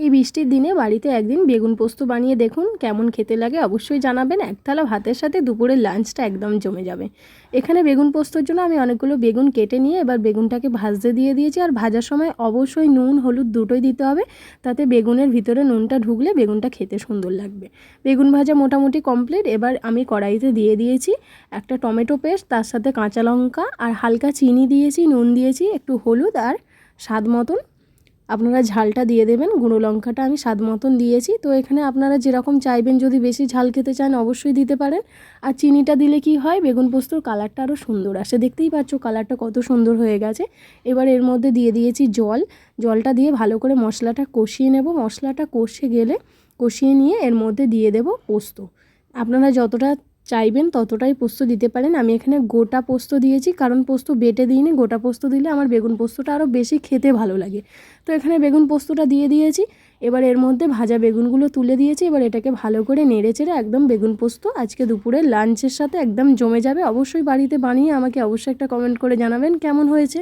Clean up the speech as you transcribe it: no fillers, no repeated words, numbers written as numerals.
এই বৃষ্টির দিনে বাড়িতে একদিন বেগুন পোস্ত বানিয়ে দেখুন, কেমন খেতে লাগে অবশ্যই জানাবেন। এক থালা ভাতের সাথে দুপুরের লাঞ্চটা একদম জমে যাবে। এখানে বেগুন পোস্তর জন্য আমি অনেকগুলো বেগুন কেটে নিয়ে এবার বেগুনটাকে ভাজতে দিয়ে দিয়েছি। আর ভাজার সময় অবশ্যই নুন হলুদ দুটোই দিতে হবে, তাতে বেগুনের ভিতরে নুনটা ঢুকলে বেগুনটা খেতে সুন্দর লাগবে। বেগুন ভাজা মোটামুটি কমপ্লিট। এবার আমি কড়াইতে দিয়ে দিয়েছি একটা টমেটো পেস্ট, তার সাথে কাঁচা লঙ্কা আর হালকা চিনি দিয়েছি, নুন দিয়েছি, একটু হলুদ আর স্বাদ মতন আপনারা ঝালটা দিয়ে দেবেন। গুঁড়ো লঙ্কাটা আমি স্বাদ মতন দিয়েছি। তো এখানে আপনারা যেরকম চাইবেন, যদি বেশি ঝাল খেতে চান অবশ্যই দিতে পারেন। আর চিনিটা দিলে কি হয়, বেগুন পোস্তর কালারটা আরও সুন্দর আসে। দেখতেই পাচ্ছ কালারটা কত সুন্দর হয়ে গেছে। এবার এর মধ্যে দিয়ে দিয়েছি জলটা দিয়ে ভালো করে মশলাটা কষিয়ে নেব। মশলাটা কষিয়ে নিয়ে এর মধ্যে দিয়ে দেব পোস্ত। আপনারা যতটা চাইবেন ততটাই পোস্ত দিতে পারেন। আমি এখানে গোটা পোস্ত দিয়েছি, কারণ পোস্ত বেটে দিইনি। গোটা পোস্ত দিলে আমার বেগুন পোস্তটা আরও বেশি খেতে ভালো লাগে। তো এখানে বেগুন পোস্তটা দিয়ে দিয়েছি। এবার এর মধ্যে ভাজা বেগুনগুলো তুলে দিয়েছি। এবার এটাকে ভালো করে নেড়েচেড়ে একদম বেগুন পোস্ত আজকে দুপুরে লাঞ্চের সাথে একদম জমে যাবে। অবশ্যই বাড়িতে বানিয়ে আমাকে অবশ্যই একটা কমেন্ট করে জানাবেন কেমন হয়েছে।